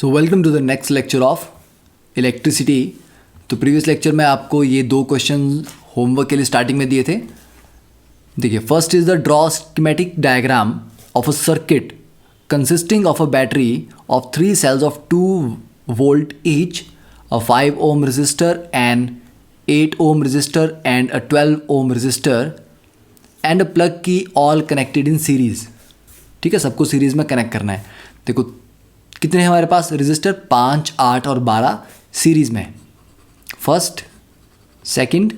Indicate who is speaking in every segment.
Speaker 1: So welcome to the next lecture of electricity. तो previous lecture में आपको ये दो क्वेश्चन होमवर्क के लिए स्टार्टिंग में दिए थे। देखिए, first is the draw schematic diagram of a circuit consisting of a battery of 3 cells of 2 volt each, a 5 ohm resistor, an 8 ohm resistor and a 12 ohm resistor and a plug key all connected in series। ठीक है, सबको series में connect करना है। देखो कितने हैं हमारे पास रजिस्टर, 5, 8 और 12 सीरीज में, फर्स्ट, सेकंड,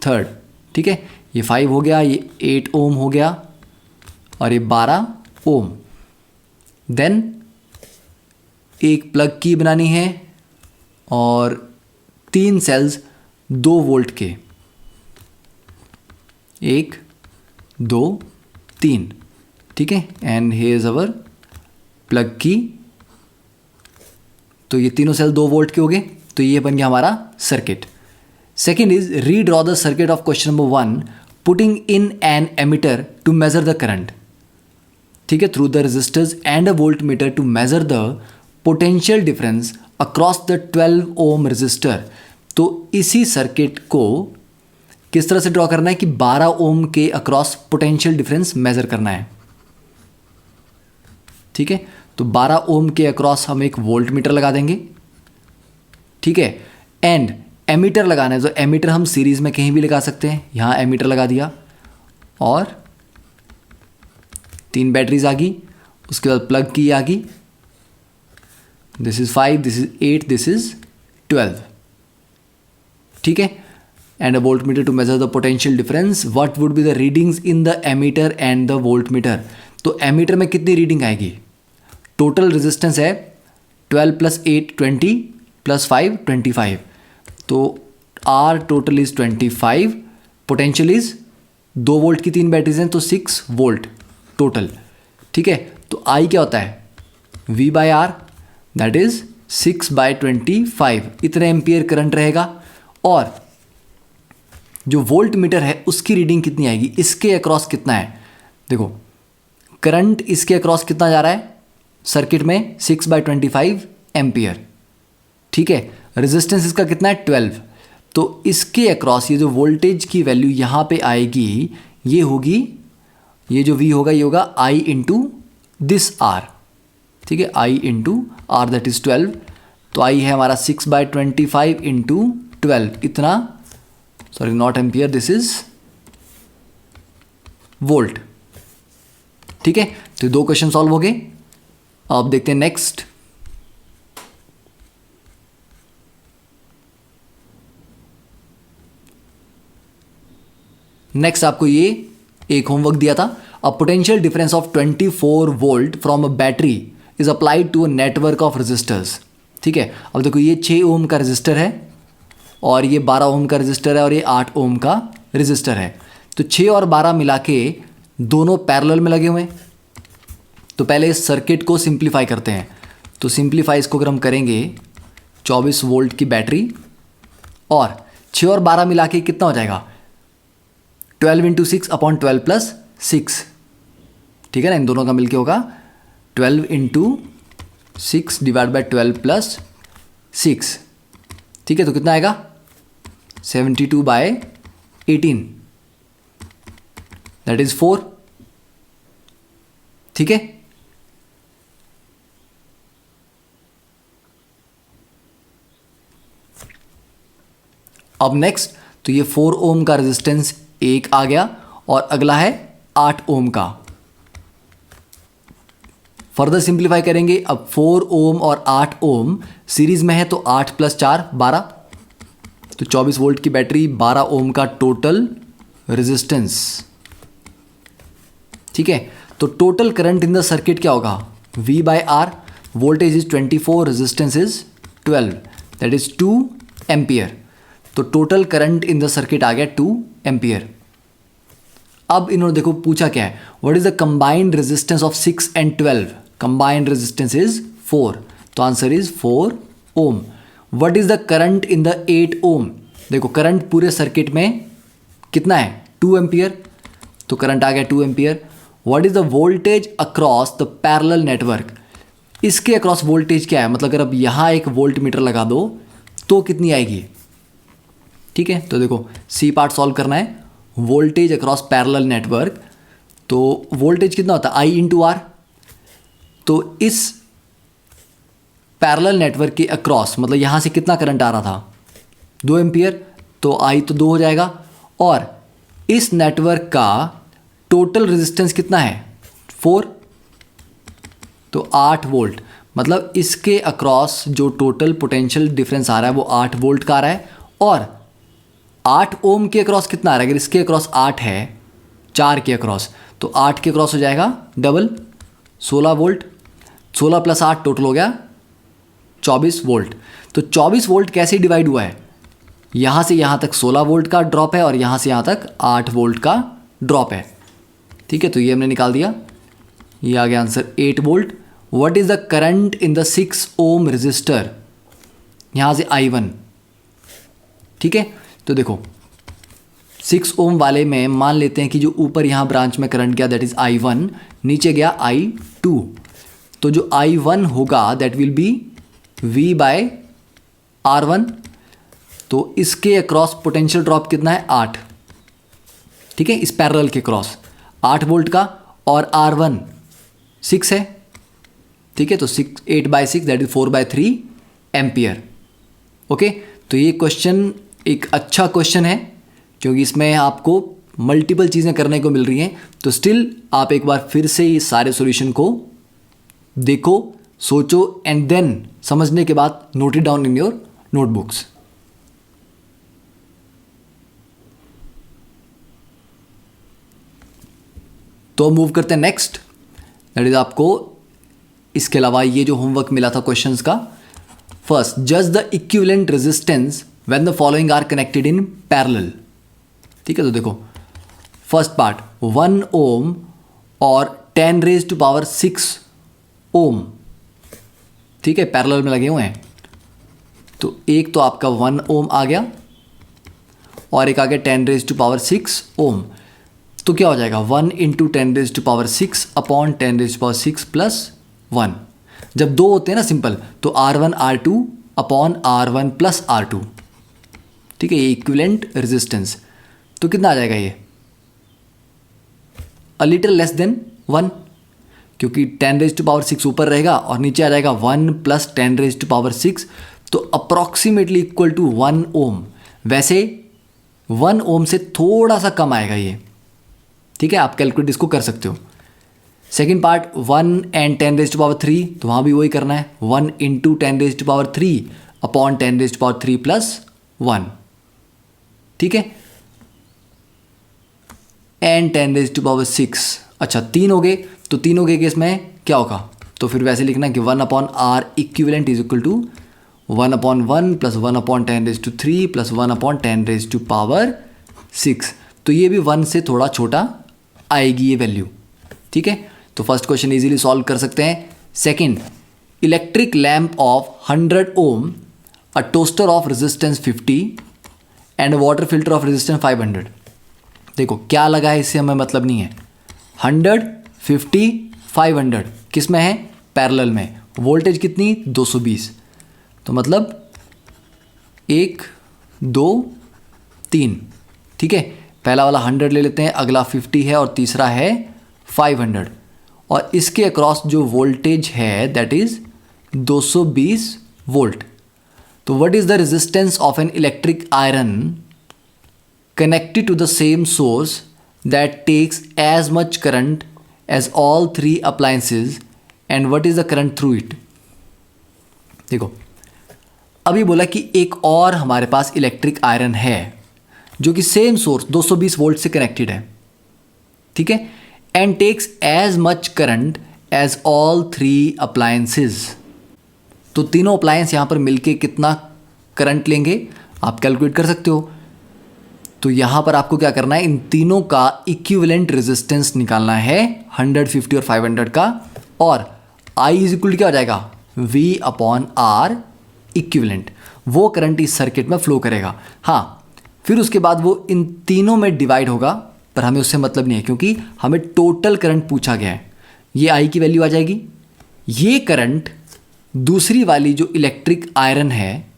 Speaker 1: थर्ड। ठीक है, ये 5 हो गया, ये 8 ओम हो गया और ये 12 ओम। देन एक प्लग की बनानी है और 3 सेल्स 2 वोल्ट के, 1 2 3। ठीक है, and here is our plug की। तो ये तीनों सेल 2 वोल्ट के हो गए, तो ये बन गया हमारा circuit. Second is redraw the circuit of question number 1 putting in an ammeter to measure the current. ठीक है, through the resistors and a voltmeter to measure the potential difference across the 12 ohm resistor. तो इसी circuit को किस तरह से draw करना है कि 12 ओम के अक्रॉस पोटेंशियल डिफरेंस मेजर करना है। ठीक है, तो 12 ओम के अक्रॉस हम एक वोल्ट मीटर लगा देंगे। ठीक है, एंड एमीटर लगाना है, तो एमीटर हम सीरीज में कहीं भी लगा सकते हैं। यहां एमीटर लगा दिया और 3 बैटरीज आ गई, उसके बाद प्लग की आ गई। This is 5, this is 8, this is 12। ठीक है, and a voltmeter to measure the potential difference. What would be the readings in the ammeter and the voltmeter. तो एमीटर में कितनी रीडिंग आएगी, टोटल रेजिस्टेंस है 12 + 8 20 + 5 25। तो R total is 25, potential is 2 volt की 3 batteries हैं तो 6 volt total. ठीक है, तो आई क्या होता है, V/R, दैट इज 6/25, इतने एम्पियर करंट रहेगा। और जो वोल्ट मीटर है उसकी रीडिंग कितनी आएगी, इसके अक्रॉस कितना है। देखो करंट इसके अक्रॉस कितना जा रहा है सर्किट में, 6/25 एम्पियर। ठीक है, रेजिस्टेंस इसका कितना है 12। तो इसके अक्रॉस ये जो वोल्टेज की वैल्यू यहाँ पे आएगी, ये होगी, ये जो V होगा ये होगा I इंटू दिस R। ठीक है, I into R that is 12। तो I है हमारा 6/25 इंटू 12, इतना, sorry not ampere, this is volt. ठीक है, तो 2 क्वेश्चन सॉल्व हो गए। अब देखते हैं नेक्स्ट। नेक्स्ट आपको ये एक होमवर्क दिया था, a potential difference of 24 volt from a battery is applied to a network of resistors. ठीक है, अब देखो ये 6 ओम का रेजिस्टर है और ये 12 ओम का रेजिस्टर है और ये 8 ओम का रेजिस्टर है। तो 6 और 12 मिला के दोनों पैरेलल में लगे हुए हैं। तो पहले इस सर्किट को सिंप्लीफाई करते हैं। तो सिंप्लीफाई इसको अगर हम करेंगे, 24 वोल्ट की बैटरी और 6 और 12 मिला के कितना हो जाएगा, 12 × 6/12 + 6। ठीक है ना, इन दोनों का मिलके होगा 12 × 6 / 12 + 6। ठीक है, तो कितना आएगा 72/18, दैट इज 4। ठीक है, अब नेक्स्ट, तो ये 4 ओम का रेजिस्टेंस एक आ गया और अगला है 8 ओम का। फर्दर सिंप्लीफाई करेंगे, अब 4 ओम और 8 ओम सीरीज में है तो 8 + 4 12। तो 24 वोल्ट की बैटरी, 12 ओम का टोटल रेजिस्टेंस। ठीक है, तो total current in the circuit क्या होगा, V/R, voltage is 24, resistance is 12, that is 2 ampere. तो total current in the circuit आ गया 2 एम्पियर। अब इन्होंने देखो पूछा क्या है, what is the combined resistance of 6 and 12। Combined resistance is 4, तो answer is 4 ohm. What is the current in the 8 ohm. देखो करंट पूरे सर्किट में कितना है, 2 एम्पियर, तो करंट आ गया 2 ampere. What is the voltage across the parallel network. इसके across voltage क्या है, मतलब अगर अब यहाँ एक वोल्ट मीटर लगा दो तो कितनी आएगी। ठीक है, तो देखो सी पार्ट सॉल्व करना है। वोल्टेज अक्रॉस पैरेलल नेटवर्क, तो वोल्टेज कितना होता है आई इंटू आर। तो इस पैरेलल नेटवर्क के अक्रॉस मतलब यहाँ से कितना करंट आ रहा था 2 एम्पियर, तो आई तो 2 हो जाएगा। और इस नेटवर्क का टोटल रेजिस्टेंस कितना है 4, तो 8 वोल्ट। मतलब इसके अक्रॉस जो टोटल पोटेंशियल डिफरेंस आ रहा है वो 8 वोल्ट का आ रहा है। और 8 ओम के अक्रॉस कितना आ रहा है, अगर इसके अक्रॉस 8 है 4 के अक्रॉस, तो 8 के अक्रॉस हो जाएगा डबल 16 वोल्ट। 16 + 8 टोटल हो गया 24 वोल्ट। तो 24 वोल्ट कैसे डिवाइड हुआ है, यहाँ से यहाँ तक 16 वोल्ट का ड्रॉप है और यहाँ से यहाँ तक 8 वोल्ट का ड्रॉप है। ठीक है, तो ये हमने निकाल दिया, ये आ गया answer 8 volt. What is the current in the 6 ohm resistor, यहाँ से I1। ठीक है, तो देखो 6 ओम वाले में मान लेते हैं कि जो ऊपर यहाँ ब्रांच में करंट गया दैट इज़ I1, नीचे गया I2। तो जो I1 होगा दैट विल बी V/R1। तो इसके अक्रॉस पोटेंशियल ड्रॉप कितना है 8। ठीक है, इस पैरेलल के क्रॉस 8 वोल्ट का, और R1 6 है। ठीक है, तो 8/6 दैट इज 4/3 एम्पियर। ओके, तो ये क्वेश्चन एक अच्छा क्वेश्चन है क्योंकि इसमें आपको मल्टीपल चीज़ें करने को मिल रही हैं। तो स्टिल आप एक बार फिर से इस सारे सॉल्यूशन को देखो, सोचो एंड देन समझने के बाद note it down in your notebooks. तो मूव करते हैं नेक्स्ट, दैट इज आपको इसके अलावा ये जो होमवर्क मिला था क्वेश्चंस का। फर्स्ट, जज the equivalent resistance when the following are connected in parallel. ठीक है, तो देखो फर्स्ट पार्ट 1 ओम और 10⁻⁶ ओम। ठीक है, पैरेलल में लगे हुए हैं। तो एक तो आपका 1 ओम आ गया और एक आ गया 10⁻⁶ ओम। तो क्या हो जाएगा 1 × 10⁻⁶ अपॉन 10⁻⁶ + 1। जब दो होते हैं ना सिंपल, तो R1 R2 upon R1 + R2। ठीक है, ये इक्विवेलेंट रेजिस्टेंस। तो कितना आ जाएगा ये अ लिटिल लेस देन 1, क्योंकि 10⁻⁶ ऊपर रहेगा और नीचे आ जाएगा 1 + 10⁻⁶, तो अप्रॉक्सीमेटली इक्वल टू 1 ओम। वैसे 1 ओम से थोड़ा सा कम आएगा ये। ठीक है, आप कैलकुलेट इसको कर सकते हो। सेकेंड पार्ट 1 and 10⁻⁵, तो वहाँ भी वही करना है 1 × 10⁻³ अपॉन 10⁻³ + 1। ठीक है, एंड 10⁻⁶। अच्छा 3 हो गए, तो तीनों के केस में क्या होगा, तो फिर वैसे लिखना कि 1/R equivalent is equal to 1/1 + 1/10⁻³ + 1/10⁻⁶। तो ये भी 1 से थोड़ा छोटा आएगी ये वैल्यू। ठीक है, तो फर्स्ट क्वेश्चन इजीली सॉल्व कर सकते हैं। Second, electric lamp of 100 ohm, a toaster of resistance 50 and water filter of resistance 500। देखो क्या लगा है, इससे हमें मतलब नहीं है। 100, 50, 500 किस में है, पैरेलल में। वोल्टेज कितनी 220, तो मतलब 1 2 3। ठीक है, पहला वाला 100 ले लेते हैं, अगला 50 है और तीसरा है 500। और इसके अक्रॉस जो वोल्टेज है दैट इज 220 वोल्ट। तो what is the resistance of an electric iron connected to the same source that takes as much current as all 3 appliances and what is the current through it. देखो अभी बोला कि एक और हमारे पास electric iron है जो कि सेम सोर्स 220 वोल्ट से कनेक्टेड है। ठीक है, and takes as much current as all 3 appliances. तो तीनों अप्लायंस यहाँ पर मिलके कितना करंट लेंगे आप कैलकुलेट कर सकते हो। तो यहाँ पर आपको क्या करना है, इन तीनों का इक्विवेलेंट रेजिस्टेंस निकालना है 100, 50 और 500 का। और I इज इक्वल क्या हो जाएगा V/R इक्विवेलेंट। वो करंट इस सर्किट में फ्लो करेगा। हाँ, फिर उसके बाद वो इन तीनों में डिवाइड होगा, पर हमें उससे मतलब नहीं है क्योंकि हमें टोटल करंट पूछा गया है। ये I की वैल्यू आ जाएगी, ये करंट दूसरी वाली जो इलेक्ट्रिक आयरन है,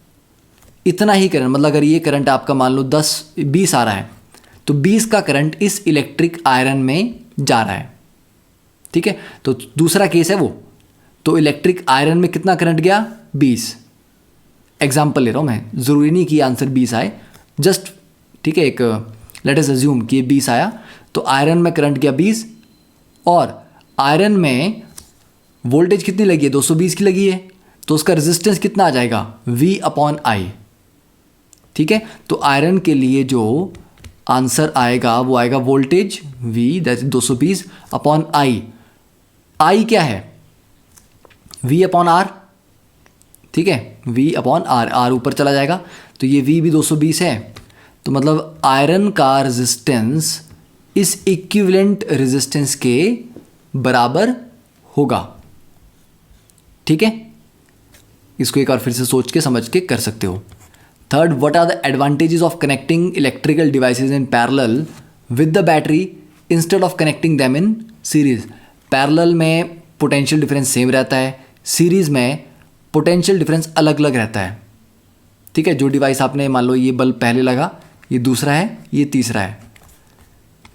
Speaker 1: इतना ही करंट, मतलब अगर ये करंट आपका मान लो 20 आ रहा है तो 20 का करंट इस इलेक्ट्रिक आयरन में जा रहा है। ठीक है, तो दूसरा केस है वो, तो इलेक्ट्रिक आयरन में कितना करंट गया 20। एग्जाम्पल ले रहा हूँ मैं, ज़रूरी नहीं कि आंसर 20 आए, जस्ट ठीक है, एक लेट अस अज्यूम कि ये 20 आया, तो आयरन में करंट गया 20 और आयरन में वोल्टेज कितनी लगी है 220 की लगी है, तो उसका रेजिस्टेंस कितना आ जाएगा V/I। ठीक है, तो आयरन के लिए जो आंसर आएगा वो आएगा voltage V that is 220/I। I क्या है V/R। ठीक है, V/R, R ऊपर चला जाएगा तो ये V भी 220 है, तो मतलब आयरन का रेजिस्टेंस इस इक्विवेलेंट रेजिस्टेंस के बराबर होगा। ठीक है, इसको एक बार फिर से सोच के समझ के कर सकते हो। Third, what are the advantages of connecting electrical devices in parallel with the battery instead of connecting them in series. Parallel में पोटेंशियल डिफरेंस सेम रहता है, सीरीज में पोटेंशियल डिफरेंस अलग अलग रहता है। ठीक है, जो डिवाइस आपने मान लो ये बल्ब पहले लगा, ये दूसरा है, ये तीसरा है,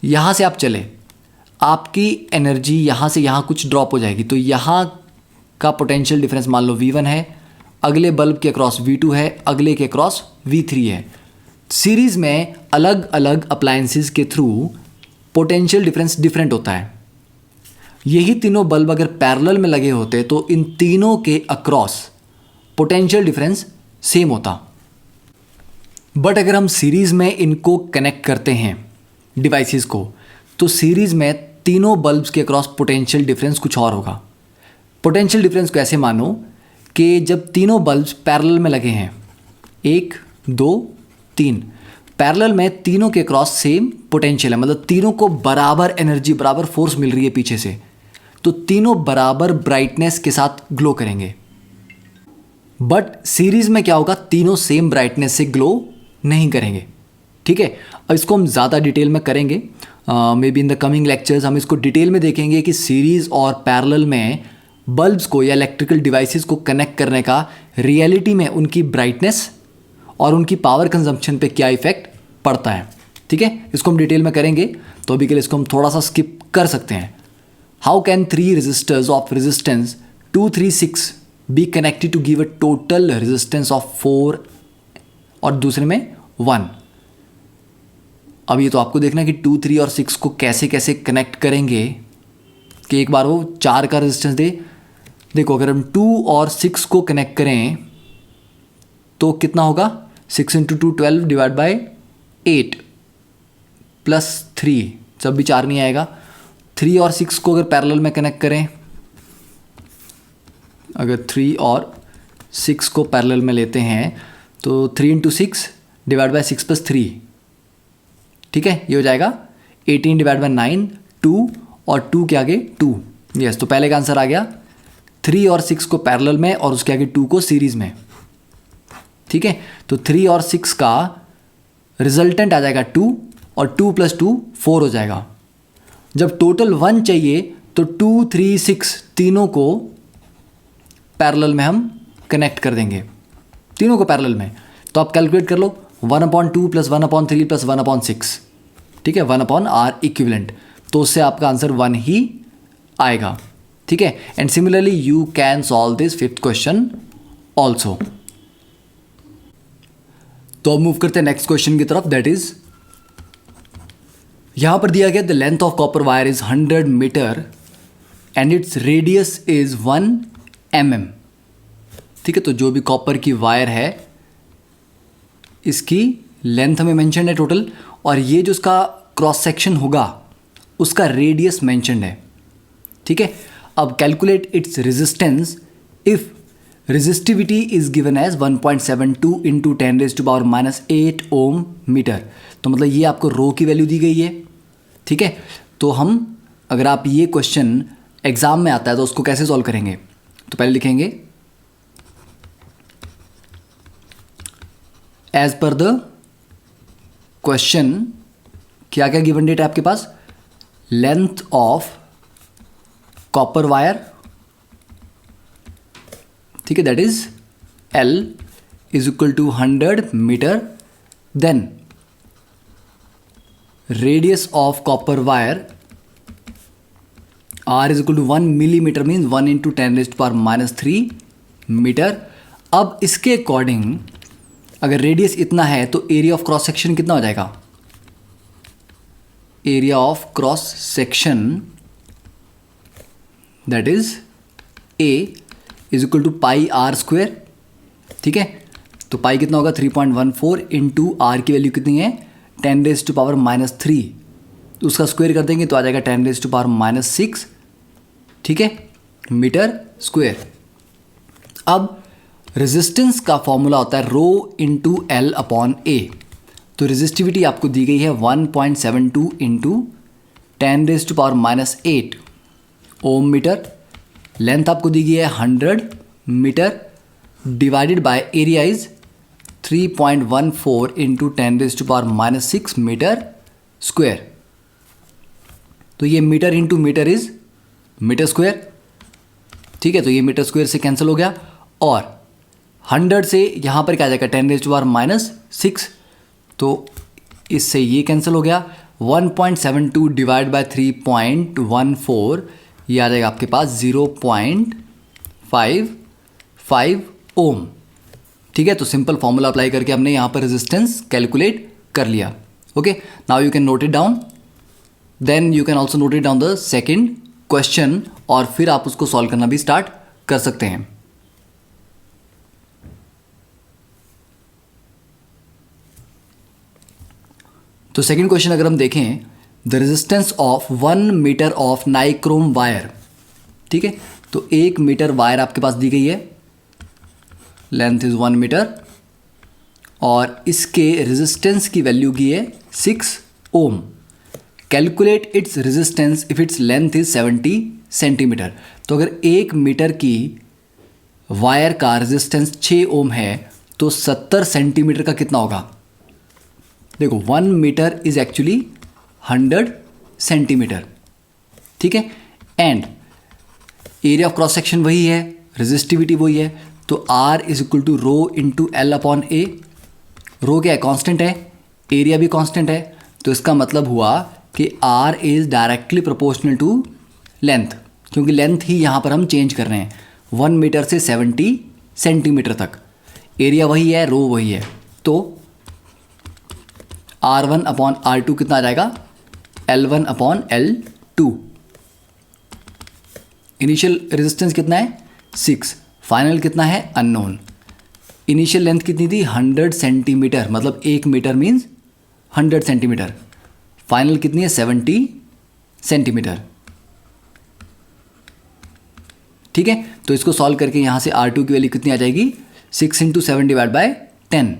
Speaker 1: यहाँ से आप चले, आपकी एनर्जी यहाँ से यहाँ कुछ ड्रॉप हो जाएगी, तो यहाँ का पोटेंशियल डिफरेंस मान लो V1 है, अगले बल्ब के अक्रॉस V2 है, अगले के अक्रॉस V3 है। सीरीज़ में अलग अलग अप्लायंसेस के थ्रू पोटेंशियल डिफरेंस डिफरेंट होता है। यही तीनों बल्ब अगर पैरेलल में लगे होते तो इन तीनों के अक्रॉस पोटेंशियल डिफरेंस सेम होता। बट अगर हम सीरीज़ में इनको कनेक्ट करते हैं डिवाइसेस को, तो सीरीज़ में तीनों बल्ब्स के अक्रॉस पोटेंशियल डिफरेंस कुछ और होगा। पोटेंशियल डिफरेंस को ऐसे मानो कि जब तीनों बल्ब्स पैरेलल में लगे हैं, 1 2 3, पैरेलल में तीनों के क्रॉस सेम पोटेंशियल है, मतलब तीनों को बराबर एनर्जी बराबर फोर्स मिल रही है पीछे से, तो तीनों बराबर ब्राइटनेस के साथ ग्लो करेंगे। बट सीरीज में क्या होगा, तीनों सेम ब्राइटनेस से ग्लो नहीं करेंगे। ठीक है, अब इसको हम ज़्यादा डिटेल में करेंगे, may be in the coming lectures हम इसको डिटेल में देखेंगे कि सीरीज़ और पैरेलल में बल्ब्स को या इलेक्ट्रिकल डिवाइसेस को कनेक्ट करने का रियलिटी में उनकी ब्राइटनेस और उनकी पावर कंजम्पशन पे क्या इफेक्ट पड़ता है। ठीक है, इसको हम डिटेल में करेंगे, तो अभी के लिए इसको हम थोड़ा सा स्किप कर सकते हैं। How can 3 resistors of resistance 236 be connected to give a total resistance of 4 और दूसरे में 1। अब ये तो आपको देखना है कि 2, 3 और 6 को कैसे कैसे कनेक्ट करेंगे कि एक बार वो 4 का रेजिस्टेंस दे। देखो, अगर हम 2 और 6 को कनेक्ट करें तो कितना होगा, 6 × 2 12 डिवाइड बाई 8 प्लस 3, सब भी 4 नहीं आएगा। 3 और 6 को अगर पैरेलल में कनेक्ट करें, अगर 3 और 6 को पैरेलल में लेते हैं तो 3 × 6 डिवाइड बाई 6 + 3, ठीक है, ये हो जाएगा 18 डिवाइड बाई 9 2 और 2 के आगे 2। यस, तो पहले का आंसर आ गया 3 और 6 को पैरेलल में और उसके आगे 2 को सीरीज़ में। ठीक है, तो 3 और 6 का रिजल्टेंट आ जाएगा 2 और 2 + 2 4 हो जाएगा। जब टोटल 1 चाहिए तो 2 3 6 तीनों को पैरेलल में हम कनेक्ट कर देंगे, तीनों को पैरेलल में। तो आप कैलकुलेट कर लो, 1/2 + 1/3 + 1/6, ठीक है, 1/R इक्विवेलेंट, तो उससे आपका आंसर 1 ही आएगा। ठीक है, and similarly you can solve this 5th question also. तो अब मूव करते हैं नेक्स्ट क्वेश्चन की तरफ, दैट इज यहां पर दिया गया the length of copper wire is 100 metre and its radius is 1 mm। ठीक है, तो जो भी कॉपर की वायर है इसकी लेंथ हमें मेंशन है टोटल, और ये जो इसका क्रॉस सेक्शन होगा उसका रेडियस मेंशनड है। ठीक है, अब calculate its resistance if resistivity is given as 1.72 × 10⁻⁻8 ohm metre. तो मतलब ये आपको रो की वैल्यू दी गई है। ठीक है, तो हम अगर आप ये क्वेश्चन एग्जाम में आता है तो उसको कैसे सॉल्व करेंगे, तो पहले लिखेंगे एज पर द क्वेश्चन, क्या क्या गिवन डेट है आपके पास, लेंथ ऑफ कॉपर वायर ठीक है, that is L is equal to 100 metre. Then radius of copper wire R is equal to 1 millimetre means 1 into 10⁻³ metre. अब इसके अकॉर्डिंग अगर रेडियस इतना है तो एरिया ऑफ क्रॉस सेक्शन कितना हो जाएगा? Area of cross section that is A is equal to pi R square. ठीक है, तो पाई कितना होगा? 3.14 इंटू आर की वैल्यू कितनी है? 10⁻³ तो उसका स्क्वायर कर देंगे तो आ जाएगा 10⁻⁻6. ठीक है, मीटर स्क्वायर. अब रेजिस्टेंस का फॉर्मूला होता है रो इंटू एल अपॉन ए. तो रेजिस्टिविटी आपको दी गई है 1.72 इंटू 10⁻⁸ ओम मीटर. लेंथ आपको दी गई है 100 metre divided by area is 3.14 into 10⁻⁶ metre square. तो ये metre into metre is metre square. ठीक है, तो ये मीटर स्क्वायर से कैंसिल हो गया और 100 से यहाँ पर क्या आ जाएगा? 10⁻⁶. तो इससे ये कैंसिल हो गया. 1.72 डिवाइड बाय 3.14 ये आ जाएगा आपके पास 0.55 ओम. ठीक है, तो सिंपल फॉर्मूला अप्लाई करके हमने यहाँ पर रेजिस्टेंस कैलकुलेट कर लिया. Okay, now you can note it down. Then you can also note it down the second question और फिर आप उसको सॉल्व करना भी स्टार्ट कर सकते हैं. तो सेकेंड क्वेश्चन अगर हम देखें, the resistance of 1 metre of nichrome wire. ठीक है, तो 1 मीटर वायर आपके पास दी गई है, लेंथ इज 1 मीटर और इसके रेजिस्टेंस की वैल्यू की है 6 ohm. Calculate its resistance if its length is 70 centimetre. तो अगर 1 मीटर की वायर का रेजिस्टेंस 6 ओम है तो 70 सेंटीमीटर का कितना होगा? देखो 1 मीटर इज एक्चुअली 100 सेंटीमीटर. ठीक है, and area of cross section वही है, रेजिस्टिविटी वही है. तो R is equal to rho into L upon A. Rho क्या है? कांस्टेंट है, एरिया भी कांस्टेंट है. तो इसका मतलब हुआ कि R is directly proportional to length, क्योंकि लेंथ ही यहाँ पर हम चेंज कर रहे हैं 1 मीटर से 70 सेंटीमीटर तक. एरिया वही है, रो वही है. तो R1 अपॉन R2 कितना आ जाएगा? L1 upon L2. Initial resistance कितना है? 6. फाइनल कितना है? अननोन. इनिशियल लेंथ कितनी थी? 100 सेंटीमीटर, मतलब 1 मीटर मीन्स 100 सेंटीमीटर. फाइनल कितनी है? 70 सेंटीमीटर. ठीक है, तो इसको सॉल्व करके यहाँ से R2 की वैल्यू कितनी आ जाएगी? 6 इंटू 7 डिवाइड बाय 10.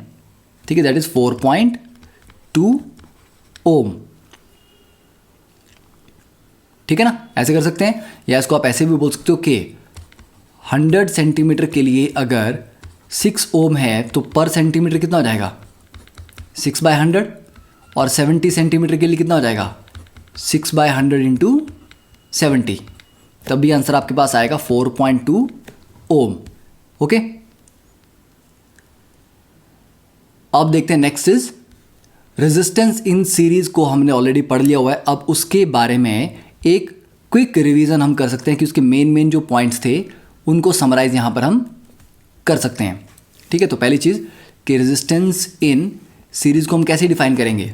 Speaker 1: ठीक है, दैट इज 4.2 ओम. ठीक है ना, ऐसे कर सकते हैं. या इसको आप ऐसे भी बोल सकते हो कि 100 सेंटीमीटर के लिए अगर 6 ओम है तो पर सेंटीमीटर कितना हो जाएगा? 6/100. और 70 सेंटीमीटर के लिए कितना हो जाएगा? 6/100 इंटू 70. तब भी आंसर आपके पास आएगा 4.2 ओम. ओके, अब देखते हैं next is resistance in series को हमने ऑलरेडी पढ़ लिया हुआ है. अब उसके बारे में एक क्विक रिवीजन हम कर सकते हैं कि उसके मेन जो पॉइंट्स थे उनको समराइज यहाँ पर हम कर सकते हैं. ठीक है, तो पहली चीज़ कि रेजिस्टेंस इन सीरीज को हम कैसे डिफाइन करेंगे?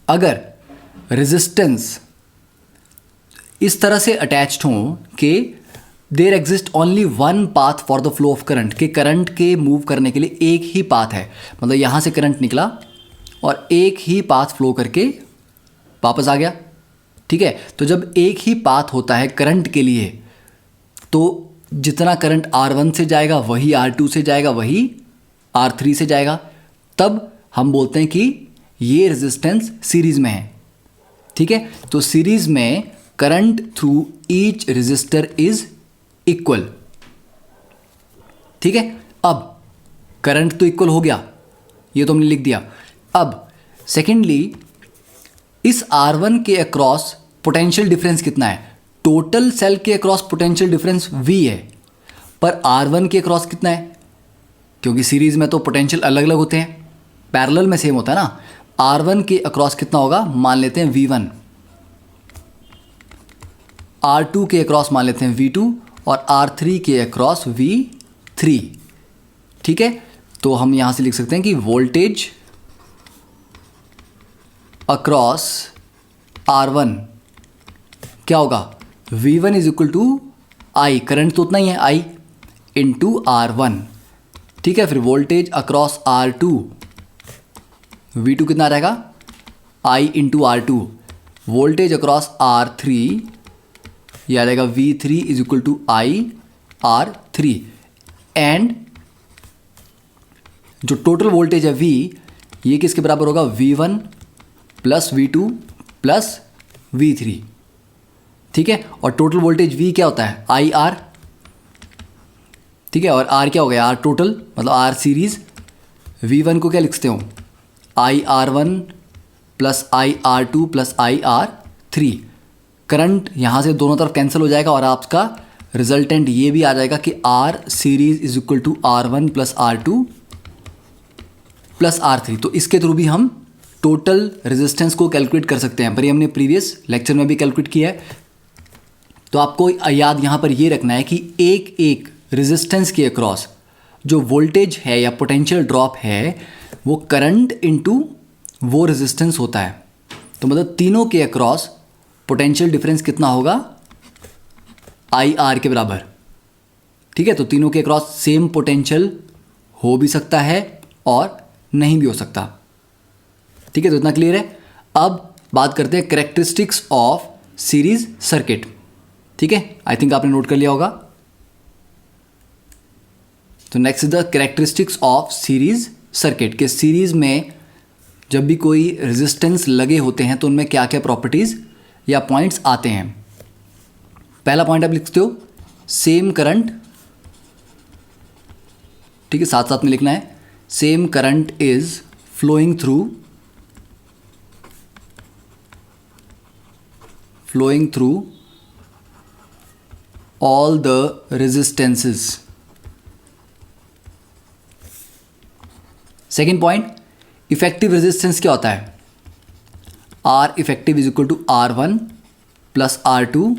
Speaker 1: अगर रेजिस्टेंस इस तरह से अटैच्ड हो कि there exist only one path for the flow of current, के करंट के मूव करने के लिए एक ही पाथ है, मतलब यहाँ से करंट निकला और एक ही पाथ फ्लो करके वापस आ गया. ठीक है, तो जब एक ही पाथ होता है करंट के लिए तो जितना करंट R1 से जाएगा वही R2 से जाएगा, वही R3 से जाएगा. तब हम बोलते हैं कि ये रेजिस्टेंस सीरीज में है. ठीक है, तो सीरीज में current through each resistor is equal. ठीक है, अब करंट तो इक्वल हो गया, ये तो हमने लिख दिया. अब सेकेंडली इस R1 के अक्रॉस पोटेंशियल डिफरेंस कितना है? टोटल सेल के अक्रॉस पोटेंशियल डिफरेंस V है, पर R1 के अक्रॉस कितना है, क्योंकि सीरीज में तो पोटेंशियल अलग अलग होते हैं, पैरेलल में सेम होता है ना। R1 के अक्रॉस कितना होगा, मान लेते हैं V1, R2 के अक्रॉस मान लेते हैं V2 और R3 के अक्रॉस V3। ठीक है, तो हम यहां से लिख सकते हैं कि वोल्टेज अक्रॉस R1 क्या होगा, V1 is equal to I, current तो उतना ही है I इंटू R1। ठीक है, फिर वोल्टेज अक्रॉस R2, V2 कितना रहेगा, I into R2। Voltage across R3 यह आ जाएगा V3 is equal to I R3। And जो टोटल वोल्टेज है V, ये किसके बराबर होगा, V1 plus V2 plus V3। ठीक है, और टोटल वोल्टेज V क्या होता है, IR। ठीक है, और R क्या हो गया, R टोटल मतलब R सीरीज। V1 को क्या लिखते हो, IR1 plus IR2 plus IR3। Current यहाँ से दोनों तरफ कैंसिल हो जाएगा और आपका रिजल्टेंट ये भी आ जाएगा कि R series is equal to R1 plus R2 plus R3। तो इसके थ्रू भी हम टोटल रेजिस्टेंस को कैलकुलेट कर सकते हैं, पर ये हमने प्रीवियस लेक्चर में भी कैलकुलेट किया है। तो आपको याद यहाँ पर ये रखना है कि एक एक रेजिस्टेंस के अक्रॉस जो वोल्टेज है या पोटेंशियल ड्रॉप है वो करंट इनटू वो रेजिस्टेंस होता है। तो मतलब तीनों के अक्रॉस पोटेंशियल डिफरेंस कितना होगा, IR के बराबर। ठीक है, तो तीनों के अक्रॉस सेम पोटेंशियल हो भी सकता है और नहीं भी हो सकता। ठीक है, तो इतना क्लियर है। अब बात करते हैं कैरेक्टरिस्टिक्स ऑफ सीरीज सर्किट। ठीक है, आई थिंक आपने नोट कर लिया होगा। तो next is the characteristics of series circuit, के सीरीज में जब भी कोई रेजिस्टेंस लगे होते हैं तो उनमें क्या क्या प्रॉपर्टीज या पॉइंट्स आते हैं। पहला पॉइंट आप लिखते हो सेम करंट। ठीक है, साथ साथ में लिखना है same current is flowing through all the resistances। Second point, effective resistance क्या होता है, R effective is equal to R1 plus R2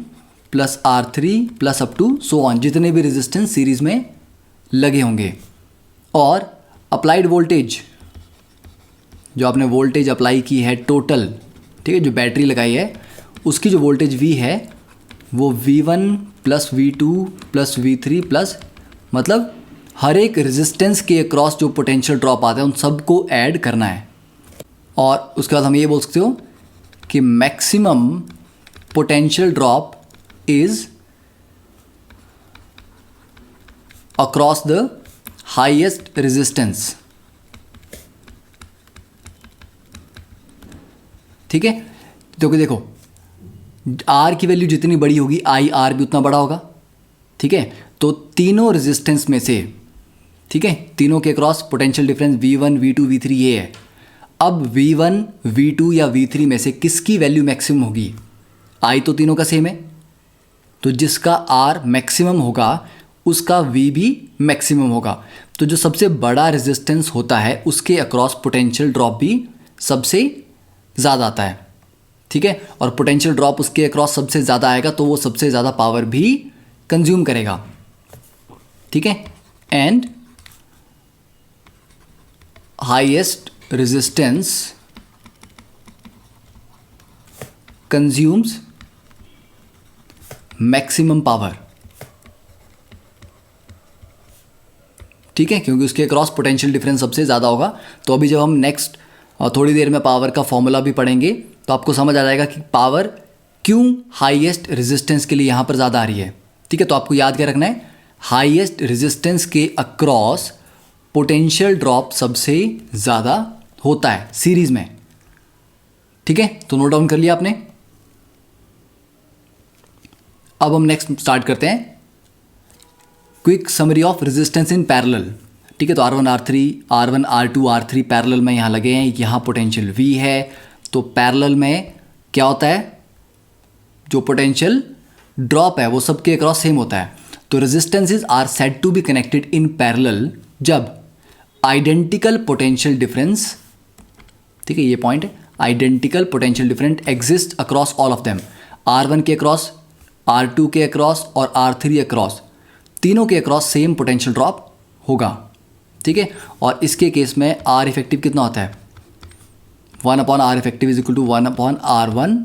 Speaker 1: plus R3 plus up to so on, जितने भी रेजिस्टेंस सीरीज में लगे होंगे। और अप्लाइड वोल्टेज, जो आपने वोल्टेज अप्लाई की है टोटल, ठीक है, जो बैटरी लगाई है उसकी जो वोल्टेज V है वो V1 plus V2 plus V3 plus, मतलब हर एक रेजिस्टेंस के अक्रॉस जो पोटेंशियल ड्रॉप आता है उन सबको ऐड करना है। और उसके बाद हम ये बोल सकते हो कि maximum potential drop is across the highest resistance. ठीक है, क्योंकि देखो R की वैल्यू जितनी बड़ी होगी IR भी उतना बड़ा होगा। ठीक है, तो तीनों रेजिस्टेंस में से, ठीक है, तीनों के cross potential difference V1 V2 V3 ये है। अब V1 V2 या V3 में से किसकी वैल्यू मैक्सिमम होगी, I तो तीनों का सेम है, तो जिसका R मैक्सिमम होगा उसका V भी मैक्सिमम होगा। तो जो सबसे बड़ा रेजिस्टेंस होता है उसके अक्रॉस पोटेंशियल ड्रॉप भी सबसे ज़्यादा आता है। ठीक है, और पोटेंशियल ड्रॉप उसके अक्रॉस सबसे ज़्यादा आएगा तो वो सबसे ज़्यादा पावर भी कंज्यूम करेगा। ठीक है, and highest resistance consumes maximum power. ठीक है, क्योंकि उसके अक्रॉस पोटेंशियल डिफरेंस सबसे ज़्यादा होगा। तो अभी जब हम नेक्स्ट थोड़ी देर में पावर का फॉर्मूला भी पढ़ेंगे तो आपको समझ आ जाएगा कि पावर क्यों हाईएस्ट रेजिस्टेंस के लिए यहाँ पर ज़्यादा आ रही है। ठीक है, तो आपको याद क्या रखना है, हाईएस्ट रेजिस्टेंस के अक्रॉस पोटेंशियल ड्रॉप सबसे ज़्यादा होता है सीरीज में। ठीक है, तो नोट डाउन कर लिया आपने। अब हम नेक्स्ट स्टार्ट करते हैं, quick summary of resistance in parallel. ठीक है, तो R1 R2 R3 पैरेलल में यहाँ लगे हैं, यहाँ पोटेंशियल V है। तो पैरेलल में क्या होता है, जो पोटेंशियल ड्रॉप है वो सबके अक्रॉस सेम होता है। तो resistances are said to be connected in parallel जब आइडेंटिकल पोटेंशियल डिफरेंस, ठीक है ये पॉइंट है, identical potential difference exist across all of them, R1 के अक्रॉस, R2 के अक्रॉस और R3 अक्रॉस, तीनों के अक्रॉस सेम पोटेंशियल ड्रॉप होगा, ठीक है। और इसके केस में R इफेक्टिव कितना होता है, 1/R effective is equal to 1/R1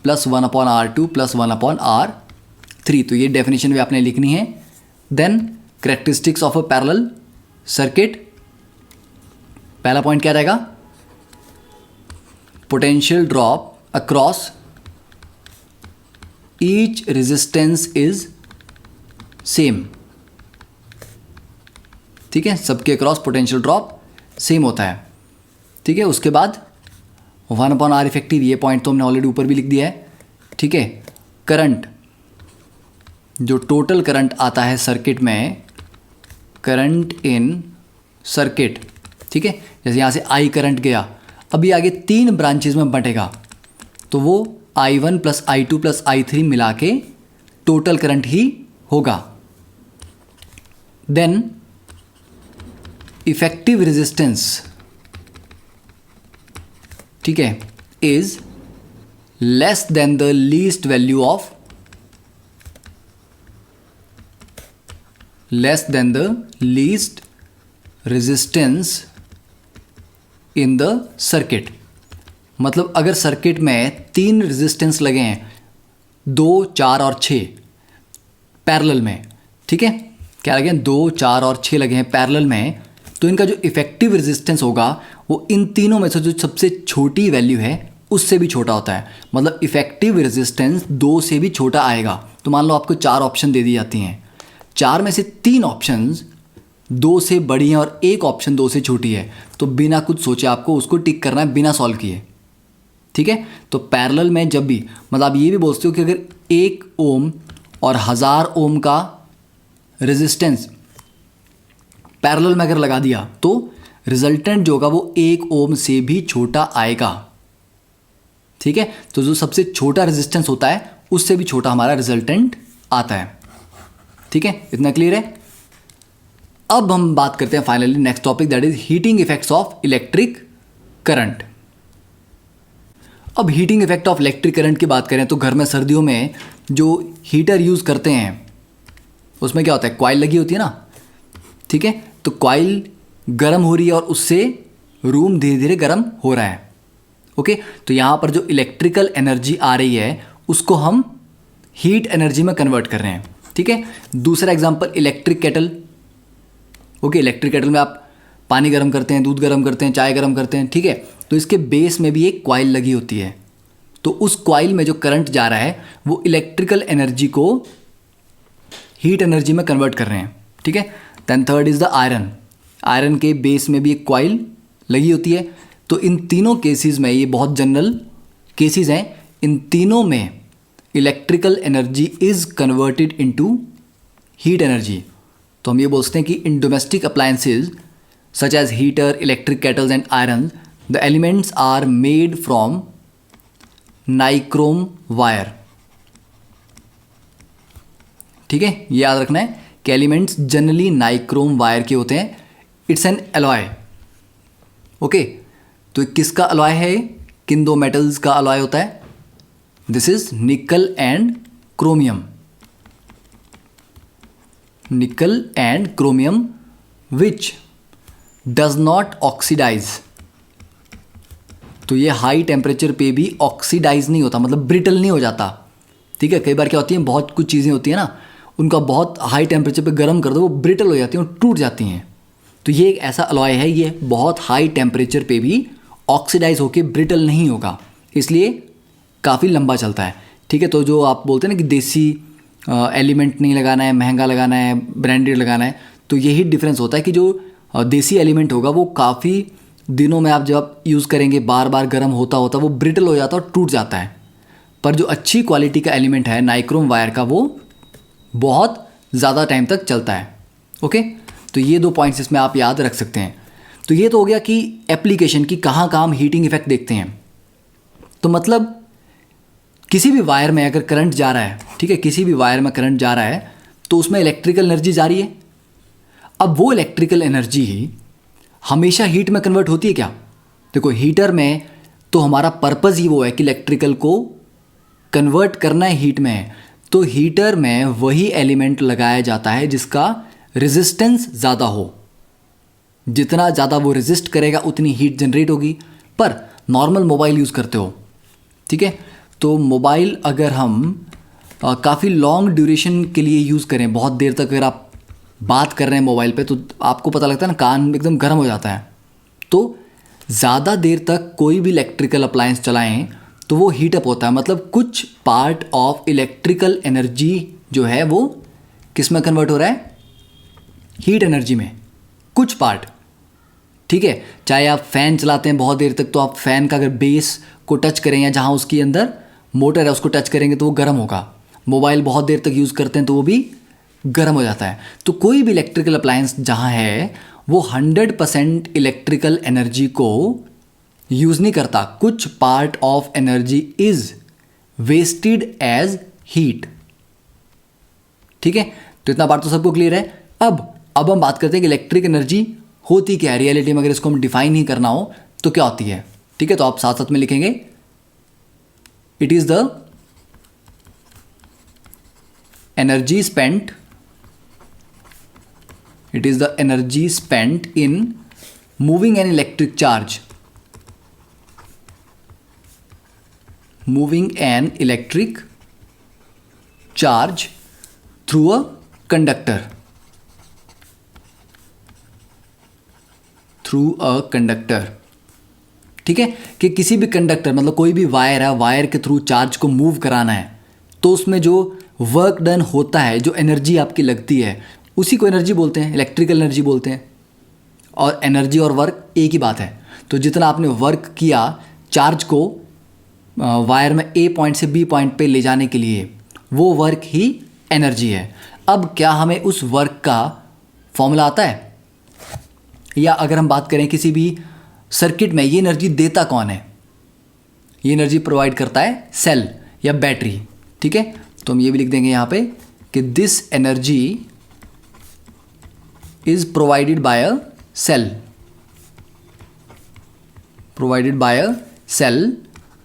Speaker 1: plus 1/R2 plus 1/R3। तो ये डेफिनेशन भी आपने लिखनी है। Then characteristics of a parallel circuit, पहला पॉइंट क्या रहेगा, potential drop across each resistance is same, ठीक है, सबके अक्रॉस पोटेंशियल ड्रॉप सेम होता है, ठीक है। उसके बाद 1/R इफेक्टिव, ये पॉइंट तो हमने ऑलरेडी ऊपर भी लिख दिया है, ठीक है। करंट, जो टोटल करंट आता है सर्किट में, करंट इन सर्किट, ठीक है, जैसे यहाँ से I करंट गया, अभी आगे 3 ब्रांचेज में बंटेगा, तो वो I1 plus I2 plus I3 मिला के टोटल करंट ही होगा। देन इफेक्टिव रेजिस्टेंस, ठीक है, is less than the least value of, less than the least resistance in the circuit. मतलब अगर सर्किट में 3 रेजिस्टेंस लगे हैं, 2, 4 और 6 पैरेलल में, ठीक है, क्या लगे हैं, 2, 4 और 6 लगे हैं पैरेलल में, तो इनका जो इफेक्टिव रेजिस्टेंस होगा वो इन तीनों में से जो सबसे छोटी वैल्यू है उससे भी छोटा होता है। मतलब इफेक्टिव रेजिस्टेंस 2 से भी छोटा आएगा। तो मान लो आपको 4 ऑप्शन दे दी जाती हैं, 4 में से 3 ऑप्शंस 2 से बड़ी हैं और 1 ऑप्शन 2 से छोटी है, तो बिना कुछ सोचे आपको उसको टिक करना है, बिना सॉल्व किए, ठीक है। तो पैरेलल में जब भी, मतलब आप ये भी बोलते हो कि अगर 1 ओम और 1000 ओम का रेजिस्टेंस पैरेलल में अगर लगा दिया तो रिजल्टेंट जो होगा वो 1 ओम से भी छोटा आएगा, ठीक है। तो जो सबसे छोटा रेजिस्टेंस होता है उससे भी छोटा हमारा रिजल्टेंट आता है, ठीक है। इतना क्लियर है। अब हम बात करते हैं finally next topic, that is heating effects of electric current. अब heating effect of electric current की बात करें तो घर में सर्दियों में जो हीटर यूज़ करते हैं उसमें क्या होता है, कॉइल लगी होती है ना, ठीक है। तो कॉइल गर्म हो रही है और उससे रूम धीरे धीरे गर्म हो रहा है, ओके। तो यहाँ पर जो इलेक्ट्रिकल एनर्जी आ रही है उसको हम हीट एनर्जी में कन्वर्ट कर रहे हैं, ठीक है। दूसरा example electric kettle, okay. Electric kettle में आप पानी गर्म करते हैं, दूध गर्म करते हैं, चाय गर्म करते हैं, ठीक है। तो इसके बेस में भी एक कॉइल लगी होती है, तो उस कॉइल में जो करंट जा रहा है वो इलेक्ट्रिकल एनर्जी को हीट एनर्जी में कन्वर्ट कर रहे हैं, ठीक है। Then third is the iron, iron के बेस में भी एक कॉइल लगी होती है। तो इन तीनों केसेस में, ये बहुत जनरल केसेस हैं, इन तीनों में electrical energy is converted into heat energy. तो हम ये बोलते हैं कि in domestic appliances such as heater, electric kettles and iron, the elements are made from nichrome wire, ठीक है। ये याद रखना है कि एलिमेंट्स जनरली नाइक्रोम वायर के होते हैं। It's an alloy, okay. तो किसका अलॉय है, किन 2 मेटल्स का अलॉय होता है, this is nickel and chromium, nickel and chromium which does not oxidise. तो ये हाई टेम्परेचर पे भी ऑक्सीडाइज नहीं होता, मतलब ब्रिटल नहीं हो जाता, ठीक है। कई बार क्या होती है, बहुत कुछ चीज़ें होती हैं ना, उनका बहुत हाई टेम्परेचर पे गर्म कर दो वो ब्रिटल हो जाती हैं और टूट जाती हैं। तो ये एक ऐसा अलॉय है, ये बहुत हाई टेम्परेचर पे भी ऑक्सीडाइज होके ब्रिटल नहीं होगा, इसलिए काफ़ी लंबा चलता है, ठीक है। तो जो आप बोलते हैं ना कि देसी एलिमेंट नहीं लगाना है, महंगा लगाना है, ब्रांडेड लगाना है, तो यही डिफरेंस होता है कि जो देसी एलिमेंट होगा वो काफ़ी दिनों में आप जब यूज़ करेंगे, बार बार गर्म होता होता वो ब्रिटल हो जाता है और टूट जाता है। पर जो अच्छी क्वालिटी का एलिमेंट है नाइक्रोम वायर का, वो बहुत ज़्यादा टाइम तक चलता है, ओके। तो ये 2 पॉइंट्स इसमें आप याद रख सकते हैं। तो ये तो हो गया कि एप्लीकेशन की कहाँ कहाँ हम हीटिंग इफेक्ट देखते हैं। तो मतलब किसी भी वायर में अगर करंट जा रहा है, ठीक है, किसी भी वायर में करंट जा रहा है तो उसमें इलेक्ट्रिकल एनर्जी जा रही है। अब वो इलेक्ट्रिकल एनर्जी हमेशा हीट में कन्वर्ट होती है क्या? देखो, हीटर में तो हमारा पर्पज़ ही वो है कि इलेक्ट्रिकल को कन्वर्ट करना है हीट में। तो हीटर में वही एलिमेंट लगाया जाता है जिसका रेजिस्टेंस ज़्यादा हो। जितना ज़्यादा वो रेजिस्ट करेगा उतनी हीट जनरेट होगी। पर नॉर्मल मोबाइल यूज़ करते हो, ठीक है, तो मोबाइल अगर हम काफ़ी लॉन्ग ड्यूरेशन के लिए यूज़ करें, बहुत देर तक अगर आप बात कर रहे हैं मोबाइल पे, तो आपको पता लगता है ना, कान एकदम गर्म हो जाता है। तो ज़्यादा देर तक कोई भी इलेक्ट्रिकल अप्लायंस चलाएं तो वो हीट अप होता है। मतलब कुछ पार्ट ऑफ इलेक्ट्रिकल एनर्जी जो है वो किस में कन्वर्ट हो रहा है? हीट एनर्जी में, कुछ पार्ट, ठीक है। चाहे आप फ़ैन चलाते हैं बहुत देर तक, तो आप फ़ैन का अगर बेस को टच करें या जहाँ उसके अंदर मोटर है उसको टच करेंगे तो वो गर्म होगा। मोबाइल बहुत देर तक यूज़ करते हैं तो वो भी गर्म हो जाता है। तो कोई भी इलेक्ट्रिकल अप्लायंस जहाँ है वो 100% इलेक्ट्रिकल एनर्जी को यूज़ नहीं करता। कुछ part of energy is wasted as heat, ठीक है। तो इतना बात तो सबको क्लियर है। अब हम बात करते हैं कि इलेक्ट्रिक एनर्जी होती क्या है रियलिटी में। अगर इसको हम डिफाइन ही करना हो तो क्या होती है, ठीक है। तो आप साथ साथ में लिखेंगे, it is the energy spent, it is the energy spent in moving an electric charge, moving an electric charge through a conductor, through a conductor, ठीक है। कि किसी भी कंडक्टर, मतलब कोई भी वायर है, वायर के थ्रू चार्ज को मूव कराना है, तो उसमें जो वर्क डन होता है, जो एनर्जी आपकी लगती है, उसी को एनर्जी बोलते हैं, इलेक्ट्रिकल एनर्जी बोलते हैं। और एनर्जी और वर्क एक ही बात है। तो जितना आपने वर्क किया चार्ज को वायर में ए पॉइंट से बी पॉइंट पे ले जाने के लिए, वो वर्क ही एनर्जी है। अब क्या हमें उस वर्क का फॉर्मूला आता है? या अगर हम बात करें किसी भी सर्किट में, ये एनर्जी देता कौन है? ये एनर्जी प्रोवाइड करता है सेल या बैटरी, ठीक है। तो हम ये भी लिख देंगे यहाँ पे कि this energy is provided by a cell, provided by a cell।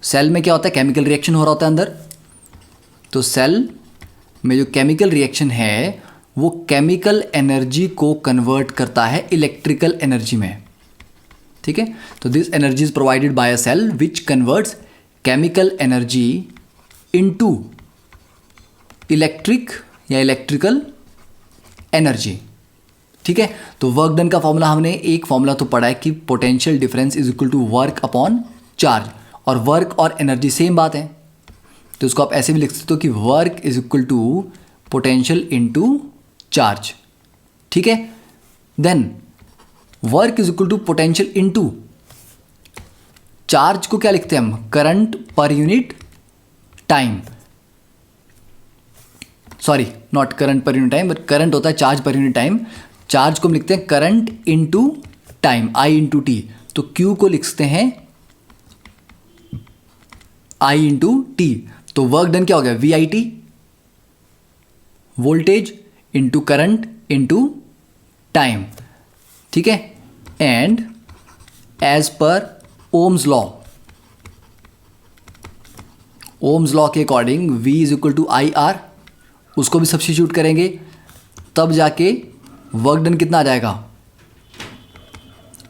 Speaker 1: Cell में क्या होता है? केमिकल रिएक्शन हो रहा होता है अंदर। तो सेल में जो केमिकल रिएक्शन है वो केमिकल एनर्जी को कन्वर्ट करता है इलेक्ट्रिकल एनर्जी में, ठीक है। तो this energy is provided by a cell which converts chemical energy into electric या इलेक्ट्रिकल एनर्जी, ठीक है। तो वर्क डन का फॉर्मूला हमने एक फॉर्मूला तो पढ़ा है कि potential difference is equal to work upon charge, और वर्क और एनर्जी सेम बात है। तो इसको आप ऐसे भी लिख सकते हो कि work is equal to potential into charge, ठीक है। Then work is equal to potential into charge को क्या लिखते हैं हम? Current per unit time, sorry not current per unit time, but current होता है चार्ज पर यूनिट टाइम। चार्ज को हम लिखते हैं current into time, I into T. तो क्यू को लिखते हैं आई इंटू टी। तो वर्क डन क्या हो गया? V I T, voltage into current into time, ठीक है। And as per Ohm's law, Ohm's law के according V is equal to I R, उसको भी सब्स्टिट्यूट करेंगे, तब जाके वर्क डन कितना आ जाएगा?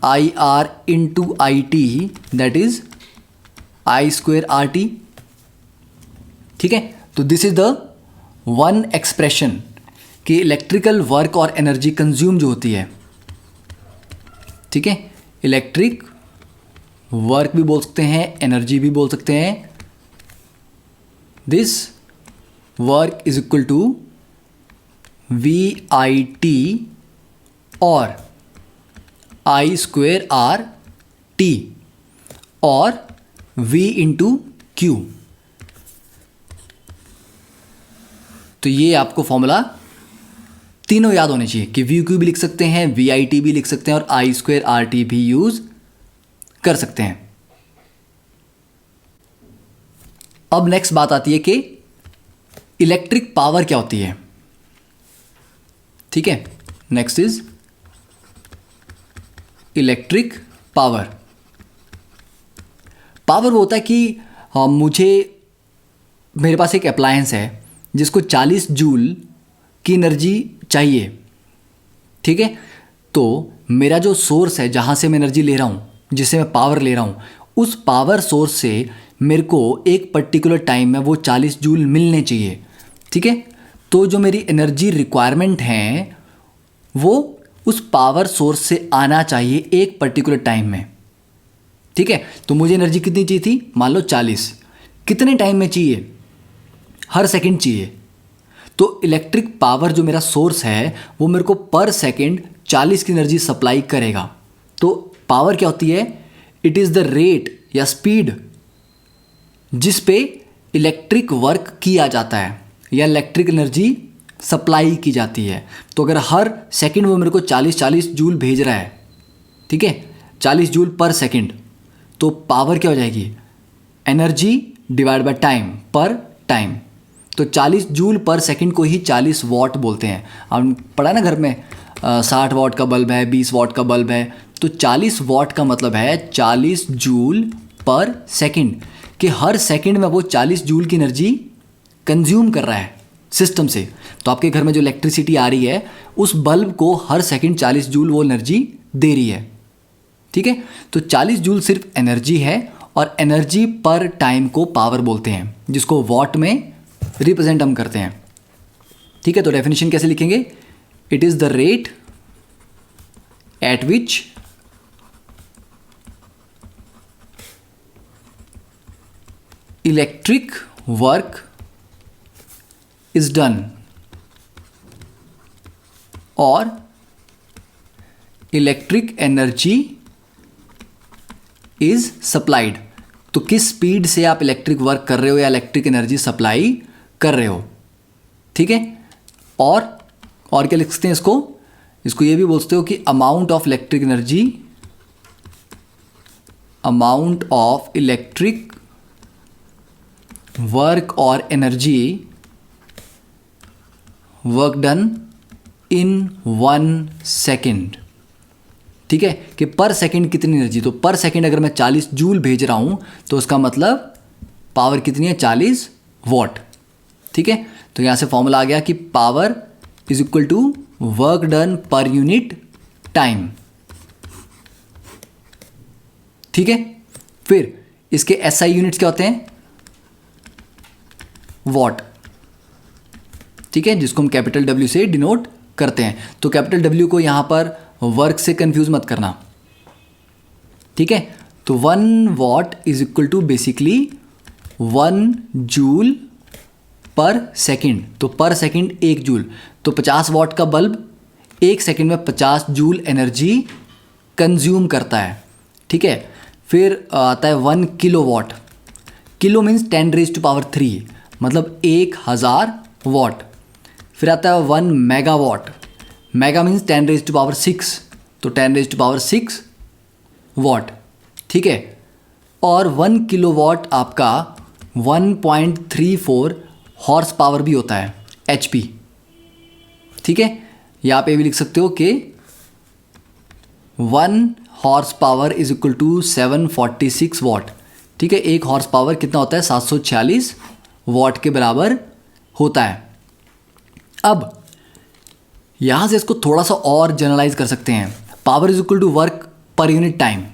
Speaker 1: I R into I T, that is I square R T, ठीक है। तो this is the one expression कि इलेक्ट्रिकल वर्क और एनर्जी कंज्यूम जो होती है, ठीक है। इलेक्ट्रिक वर्क भी बोल सकते हैं, एनर्जी भी बोल सकते हैं। This work is equal to V I T और आई स्क्वेयर आर टी और V इंटू क्यू। तो ये आपको फॉर्मूला तीनों याद होने चाहिए कि वी क्यू भी लिख सकते हैं, वी आई टी भी लिख सकते हैं और आई स्क्वेयर आर टी भी यूज कर सकते हैं। अब नेक्स्ट बात आती है कि इलेक्ट्रिक पावर क्या होती है। ठीक है। Next is electric power. Power वो होता है कि मेरे पास एक अप्लायंस है जिसको 40 जूल की एनर्जी चाहिए, ठीक है। तो मेरा जो सोर्स है जहाँ से मैं एनर्जी ले रहा हूँ, जिससे मैं पावर ले रहा हूँ, उस पावर सोर्स से मेरे को एक पर्टिकुलर टाइम में वो 40 जूल मिलने चाहिए, ठीक है। तो जो मेरी एनर्जी रिक्वायरमेंट है वो उस पावर सोर्स से आना चाहिए एक पर्टिकुलर टाइम में, ठीक है। तो मुझे एनर्जी कितनी चाहिए थी, मान लो 40। कितने टाइम में चाहिए, हर सेकंड चाहिए। तो इलेक्ट्रिक पावर जो मेरा सोर्स है वो मेरे को पर सेकंड 40 की एनर्जी सप्लाई करेगा। तो पावर क्या होती है, इट इज़ द रेट या स्पीड जिस पे इलेक्ट्रिक वर्क किया जाता है या इलेक्ट्रिक एनर्जी सप्लाई की जाती है। तो अगर हर सेकंड वो मेरे को 40 जूल भेज रहा है, ठीक है, 40 जूल पर सेकंड, तो पावर क्या हो जाएगी, एनर्जी डिवाइड बाय टाइम, पर टाइम। तो 40 जूल पर सेकंड को ही 40 वॉट बोलते हैं। हम पढ़ा ना घर में 60 वॉट का बल्ब है, 20 वॉट का बल्ब है, तो 40 वॉट का मतलब है 40 जूल पर सेकंड, कि हर सेकंड में वो 40 जूल की एनर्जी कंज्यूम कर रहा है सिस्टम से। तो आपके घर में जो इलेक्ट्रिसिटी आ रही है उस बल्ब को हर सेकंड 40 जूल वो एनर्जी दे रही है, ठीक है। तो 40 जूल सिर्फ एनर्जी है और एनर्जी पर टाइम को पावर बोलते हैं, जिसको वॉट में रिप्रेजेंट हम करते हैं, ठीक है। तो डेफिनेशन कैसे लिखेंगे, it is the rate at which electric work is done और इलेक्ट्रिक एनर्जी इज सप्लाइड। तो किस स्पीड से आप इलेक्ट्रिक वर्क कर रहे हो या इलेक्ट्रिक एनर्जी सप्लाई कर रहे हो, ठीक है। और क्या लिख सकते हैं इसको ये भी बोलते हो कि amount of electric energy, amount of electric work और energy work done in 1 second, ठीक है, कि पर सेकंड कितनी एनर्जी। तो पर सेकंड अगर मैं 40 जूल भेज रहा हूं तो उसका मतलब पावर कितनी है, 40 वॉट, ठीक है। तो यहां से फॉर्मूला आ गया कि power is equal to work done per unit time, ठीक है। फिर इसके एसआई यूनिट्स क्या होते हैं, वॉट, ठीक है, जिसको हम कैपिटल डब्ल्यू से डिनोट करते हैं। तो कैपिटल डब्ल्यू को यहां पर वर्क से कंफ्यूज मत करना, ठीक है। तो 1 watt is equal to basically 1 joule per second. तो पर सेकंड 1 जूल, तो 50 वॉट का बल्ब 1 सेकंड में 50 जूल एनर्जी कंज्यूम करता है, ठीक है। फिर आता है 1 किलो वॉट, किलो मीन्स 10⁻³ मतलब 1000 वॉट। फिर आता है 1 मेगावाट, मेगा मीन्स 10⁻6, तो 10⁻6 वॉट, ठीक है। और 1 किलोवाट आपका 1.34 हॉर्स पावर भी होता है, HP, ठीक है। यहाँ पे भी लिख सकते हो कि 1 horsepower is equal to 746 watt, ठीक है। 1 हॉर्स पावर कितना होता है, 746 वॉट के बराबर होता है। अब यहां से इसको थोड़ा सा और जनरलाइज कर सकते हैं, power is equal to work per unit time,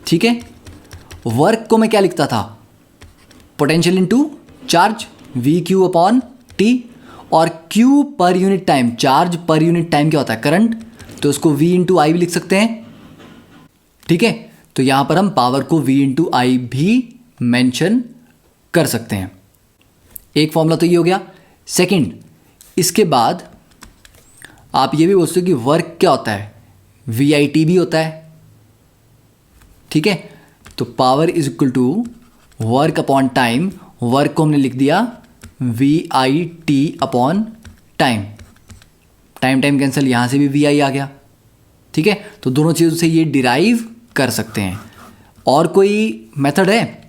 Speaker 1: ठीक है। वर्क को मैं क्या लिखता था, पोटेंशियल इनटू चार्ज, VQ/T, और Q पर यूनिट टाइम, चार्ज पर यूनिट टाइम क्या होता है, करंट, तो उसको V/I भी लिख सकते हैं, ठीक है। तो यहां पर हम पावर को V/I भी मेंशन कर सकते हैं। एक फॉर्मूला तो ये हो गया। सेकंड, इसके बाद आप ये भी बोल सकते हो कि वर्क क्या होता है, VIT भी होता है, ठीक है। तो power is equal to work upon time, work को हमने लिख दिया VIT/टाइम, टाइम कैंसिल, यहां से भी VI आ गया, ठीक है। तो दोनों चीज़ों से ये डिराइव कर सकते हैं। और कोई मेथड है,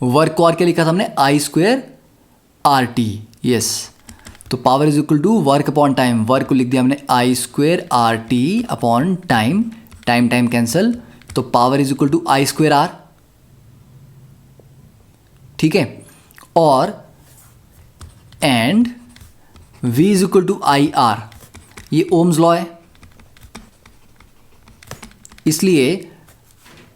Speaker 1: वर्क को और क्या लिखा था हमने, I²RT, यस। तो तो power is equal to work upon time, work को लिख दिया हमने I square R T upon time, time time cancel, तो power is equal to I square R, ठीक है। और and V is equal to I R, ये Ohm's law है, इसलिए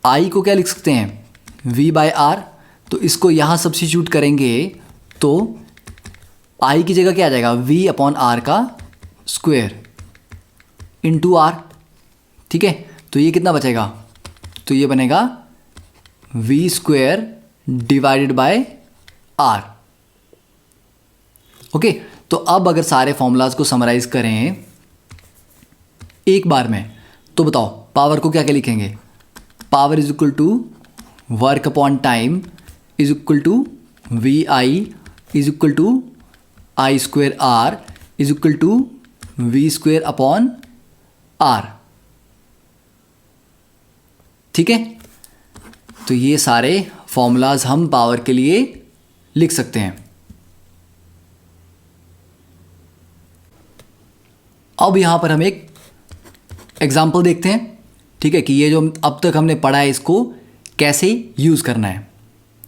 Speaker 1: I को क्या लिख सकते हैं V बाय आर, तो इसको यहां सब्स्टिट्यूट करेंगे तो I की जगह क्या आ जाएगा V अपॉन आर का स्क्वेयर इंटू आर, ठीक है। तो ये कितना बचेगा, तो ये बनेगा V square divided by R, okay. तो अब अगर सारे फॉर्मूलाज को समराइज करें एक बार में, तो बताओ पावर को क्या क्या लिखेंगे, power is equal to work upon time is equal to V I is equal to I square R is equal to V square upon R, ठीक है। तो ये सारे फॉर्मूलाज हम पावर के लिए लिख सकते हैं। अब यहां पर हम एक एग्जाम्पल देखते हैं, ठीक है, कि ये जो अब तक हमने पढ़ा है इसको कैसे यूज करना है,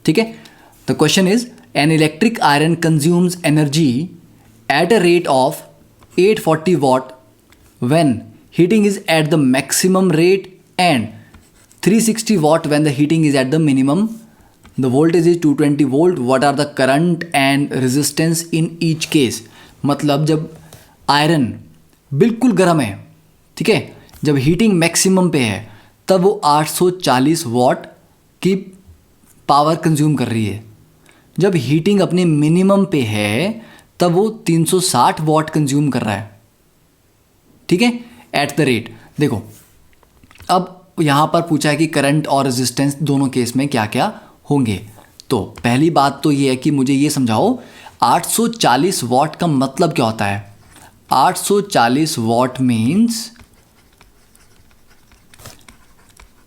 Speaker 1: ठीक है। The question is an electric iron consumes energy at a rate of 840 what when heating is at the maximum rate and 360 watt when the heating is at the minimum. The voltage is 220 volt. What are the current and resistance in each case? मतलब जब iron बिल्कुल गर्म है, ठीक है, जब heating maximum पे है तब वो 840 वॉट की पावर कंज्यूम कर रही है, जब हीटिंग अपने मिनिमम पे है तब वो 360 वॉट कंज्यूम कर रहा है, ठीक है, एट द रेट। देखो अब यहाँ पर पूछा है कि करंट और रेजिस्टेंस दोनों केस में क्या क्या होंगे। तो पहली बात तो ये है कि मुझे ये समझाओ 840 वॉट का मतलब क्या होता है। 840 watt means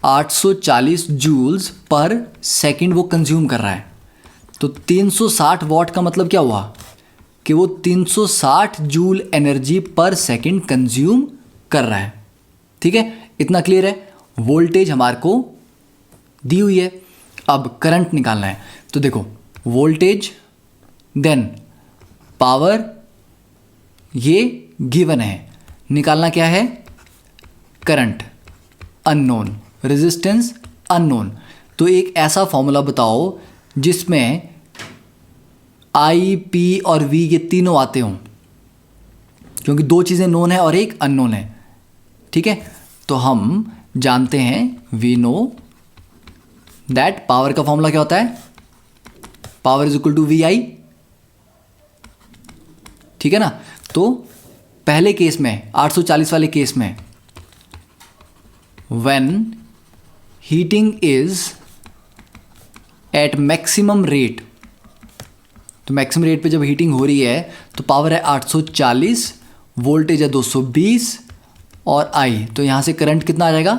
Speaker 1: 840 joules per second वो कंज्यूम कर रहा है। तो 360 वॉट का मतलब क्या हुआ कि वो 360 जूल एनर्जी पर सेकंड कंज्यूम कर रहा है, ठीक है, इतना क्लियर है। वोल्टेज हमारे को दी हुई है, अब करंट निकालना है। तो देखो वोल्टेज देन पावर ये गिवन है, निकालना क्या है करंट अननोन, रेजिस्टेंस अननोन। तो एक ऐसा फॉर्मूला बताओ जिसमें आई पी और वी ये तीनों आते हों, क्योंकि दो चीज़ें नोन है और एक अननोन है, ठीक है। तो हम जानते हैं वी नो दैट पावर का फॉर्मूला क्या होता है, power is equal to V I, ठीक है ना। तो पहले केस में 840 वाले केस में when heating is at maximum rate, तो मैक्सिमम रेट पे जब हीटिंग हो रही है तो पावर है 840, वोल्टेज है 220 और आई, तो यहाँ से करंट कितना आ जाएगा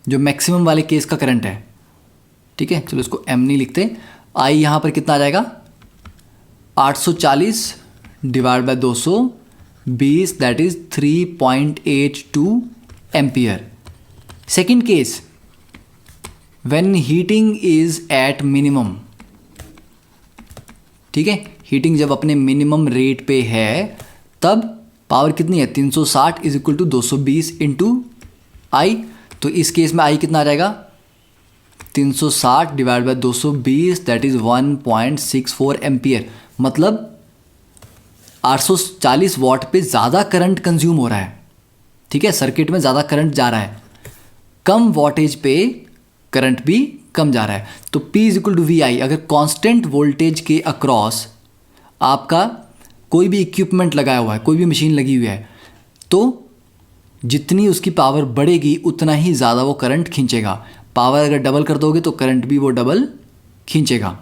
Speaker 1: जो मैक्सिमम वाले केस का करंट है, ठीक है। चलो इसको एम नहीं लिखते, आई यहाँ पर कितना आ जाएगा 840 divide by 220 that is 3.82 ampere. Second case when heating is at minimum, ठीक है, हीटिंग जब अपने मिनिमम रेट पे है तब पावर कितनी है 360 इज इक्वल टू 220 इंटू आई। तो इस केस में आई कितना आ जाएगा 360 divide by 220 that is 1.64 ampere. मतलब 840 वॉट पे ज़्यादा करंट कंज्यूम हो रहा है, ठीक है, सर्किट में ज़्यादा करंट जा रहा है, कम वॉटेज पे करंट भी कम जा रहा है। तो P is equal to V I. अगर कांस्टेंट वोल्टेज के अक्रॉस आपका कोई भी इक्विपमेंट लगाया हुआ है, कोई भी मशीन लगी हुई है, तो जितनी उसकी पावर बढ़ेगी उतना ही ज़्यादा वो करंट खींचेगा। पावर अगर डबल कर दोगे तो करंट भी वो डबल खींचेगा,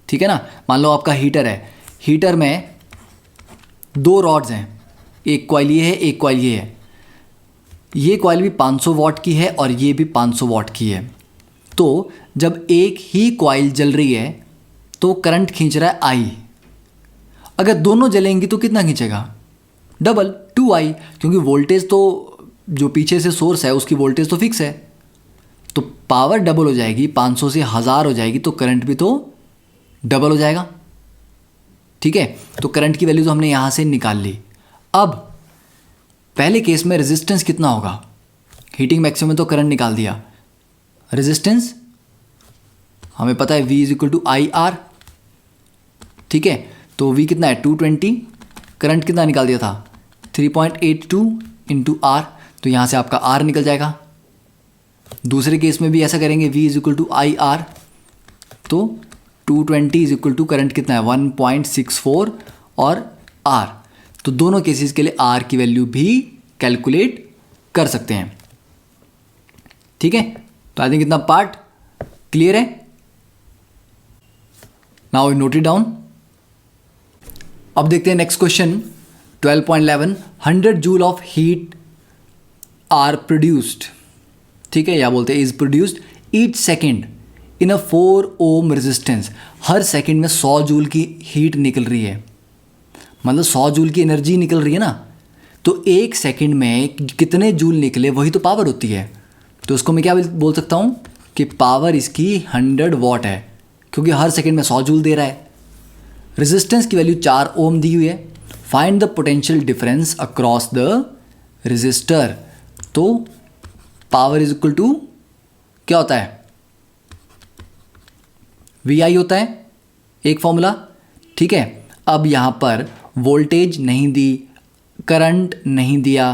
Speaker 1: ठीक है ना। मान लो आपका हीटर है, हीटर में दो रॉड्स हैं, एक कॉइल ये है एक कॉइल ये है, ये कॉइल भी 500 वॉट की है और ये भी 500 वॉट की है। तो जब एक ही कॉइल जल रही है तो करंट खींच रहा है आई, अगर दोनों जलेंगी तो कितना खींचेगा, डबल 2i, क्योंकि वोल्टेज तो जो पीछे से सोर्स है उसकी वोल्टेज तो फिक्स है, तो पावर डबल हो जाएगी, 500 से 1000 हो जाएगी, तो करंट भी तो डबल हो जाएगा। ठीक है, तो करंट की वैल्यू तो हमने यहाँ से निकाल ली। अब पहले केस में रेजिस्टेंस कितना होगा, हीटिंग मैक्सिमम में तो करंट निकाल दिया, रेजिस्टेंस हमें पता है V is equal to I R. ठीक है, तो V कितना है 220, करंट कितना निकाल दिया था 3.82 इंटू आर, तो यहाँ से आपका R निकल जाएगा। दूसरे केस में भी ऐसा करेंगे, V is equal to I R, तो 220 इज इक्वल टू करंट कितना है 1.64 और R, तो दोनों केसेस के लिए R की वैल्यू भी कैलकुलेट कर सकते हैं। ठीक है, तो आई थिंक इतना पार्ट क्लियर है। Now note it down. अब देखते हैं next question 12.11, 100 joule of heat are produced. ठीक है, या बोलते हैं is produced each second in a 4 ohm resistance. हर सेकेंड में 100 जूल की हीट निकल रही है, मतलब 100 जूल की एनर्जी निकल रही है ना, तो एक सेकेंड में कितने जूल निकले वही तो पावर होती है। तो उसको मैं क्या बोल सकता हूँ कि पावर इसकी 100 वॉट है, क्योंकि हर सेकेंड में 100 जूल दे रहा है। रेजिस्टेंस की वैल्यू 4 ओम दी हुई है। Find the potential difference across the resistor. तो पावर इज इक्वल टू क्या होता है, VI होता है एक फॉर्मूला। ठीक है, अब यहाँ पर वोल्टेज नहीं दी, करंट नहीं दिया,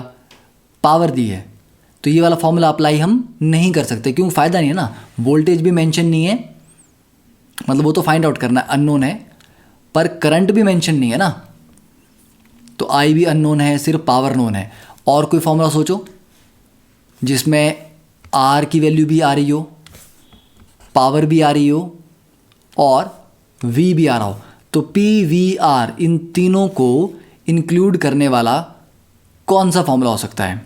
Speaker 1: पावर दी है, तो ये वाला फॉर्मूला अप्लाई हम नहीं कर सकते, क्योंकि फ़ायदा नहीं है ना, वोल्टेज भी मेंशन नहीं है, मतलब वो तो फाइंड आउट करना है, अननोन है, पर करंट भी मेंशन नहीं है ना, तो I भी अननोन है, सिर्फ पावर नोन है। और कोई फॉर्मूला सोचो जिसमें R की वैल्यू भी आ रही हो, पावर भी आ रही हो और V भी आ रहा हो, तो PVR इन तीनों को इंक्लूड करने वाला कौन सा फॉर्मूला हो सकता है।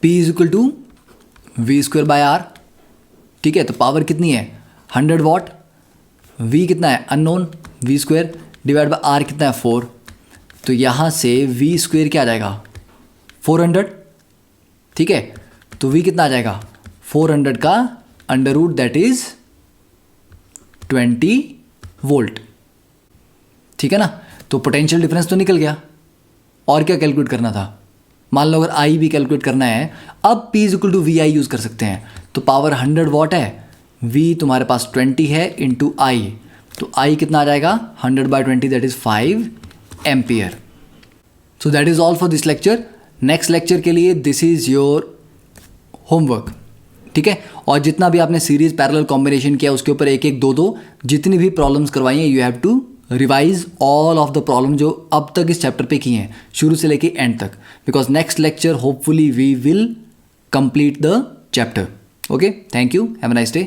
Speaker 1: P is equal to V square by R. ठीक है, तो पावर कितनी है 100 वॉट, V कितना है unknown, V square divide by R कितना है 4, तो यहाँ से V स्क्वायर क्या आ जाएगा 400। ठीक है, तो V कितना आ जाएगा 400 का under root that is 20 volt. ठीक है ना, तो पोटेंशियल डिफरेंस तो निकल गया। और क्या कैलकुलेट करना था, मान लो अगर I भी कैलकुलेट करना है, अब P is equal to VI use कर सकते हैं। तो पावर 100 वॉट है, V तुम्हारे पास 20 है इंटू I, तो I कितना आ जाएगा 100/20 that is 5 ampere. So that is all for this lecture. Next lecture के लिए दिस इज़ योर होमवर्क। ठीक है, और जितना भी आपने सीरीज पैरेलल कॉम्बिनेशन किया उसके ऊपर एक एक दो जितनी भी प्रॉब्लम्स करवाई हैं, you have to revise all of the problem जो अब तक इस चैप्टर पे किए हैं शुरू से लेके एंड तक, because next lecture hopefully we will complete the chapter. Okay, thank you, have a nice day.